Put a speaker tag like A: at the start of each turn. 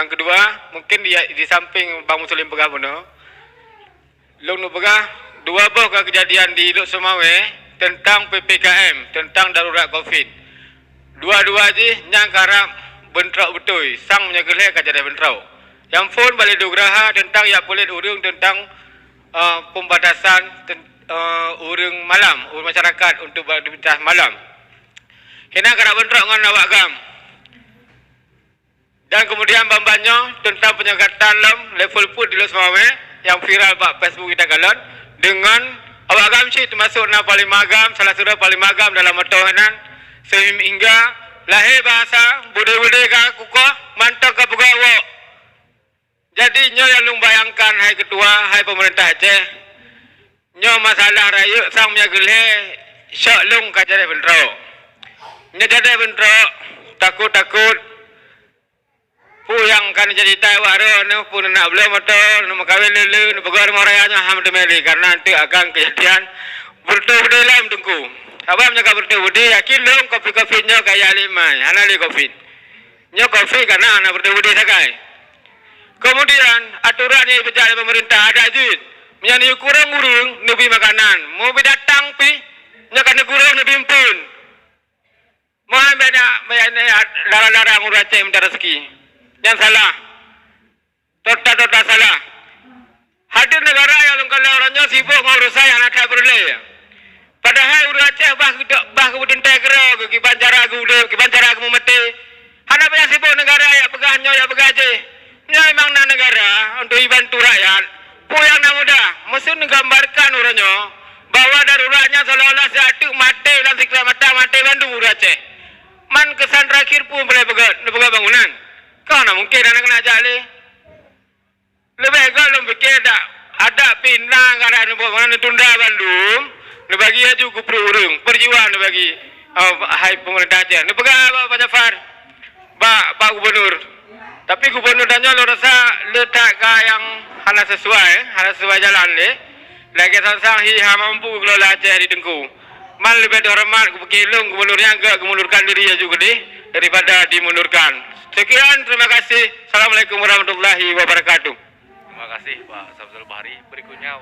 A: Yang kedua, mungkin di samping Bang Muslim pegah puno, long nu pegah dua buah kejadian di Luk Semawe tentang PPKM, tentang darurat Covid. Dua-dua je yang karap bentrok betul, sang menyegelai kejadian bentrok. Yang pun balik dograha tentang ya polit urung tentang pembatasan urung malam, urung masyarakat untuk beraktivitas malam. Kena karap bentrok dengan awak gam. Dan kemudian bambanyo tentang penyekatan level put di Luk Semawe yang viral pak Facebook kita galon dengan awak gam sih termasuk na paling magam, salah satu paling magam dalam matohanan sehingga lahir bahasa bude-bude ka kukoh mantok ka pegawai. Jadi nyo yang lung bayangkan hai ketua, hai pemerintah Aceh, nyo masalah rayu sang menyagele syok lung ka jadi bentrok. Nyo jadi bentrok takut-takut puyang kan jadi tai waro nu pun nak belum motor nu makawin lelu nu pegar morayanya ham demeli karena nanti akan kejadian bertuh dalam tungku. Abang menjaga bertuh-bertuh yakin lung kopi-kopi nyo kaya limai anali kopi. Nyo kopi karena anak bertuh-bertuh sakai. Kemudian aturannya berjalan pemerintah ada duit. Menyanyi kurang-kurang nebi makanan. Mau datang pi nyakan kurang nebi pun. Mau banyak larang-larang urace minta rezeki. Yang salah. Tota salah. Hadir negara yang kalau orangnya sibuk ngurus saya anak tak berlay. Padahal urace bah kemudian tegro ke bancara aku mati. Hana banyak sibuk negara ya pegahnya ya pegaje. Nya memang na negara untuk bantu rakyat. Puyang na mudah. Mesti menggambarkan orangnya bahwa daruratnya seolah-olah satu mati dan siksa mati bantu urace. Man kesan terakhir pun boleh pegat bangunan. Kau nak mungkin anak kena jali. Lebih agak belum fikir tak ada pinang ada bangunan ditunda Bandung. Nebagi aja kupru urung perjuangan nebagi hai pemerintah aja. Nebagi apa Jafar? Pak Gubernur. Tapi gubernur danyo lo rasa letak ka yang hana sesuai jalan le. Lagi sang hi mampu kelola Aceh di Tengku. Man lebih dihormat kepekilung gubernurnya enggak gemundurkan diri juga deh daripada dimundurkan. Sekian, terima kasih. Assalamualaikum warahmatullahi wabarakatuh.
B: Terima kasih Pak Samsul Bahari. Berikutnya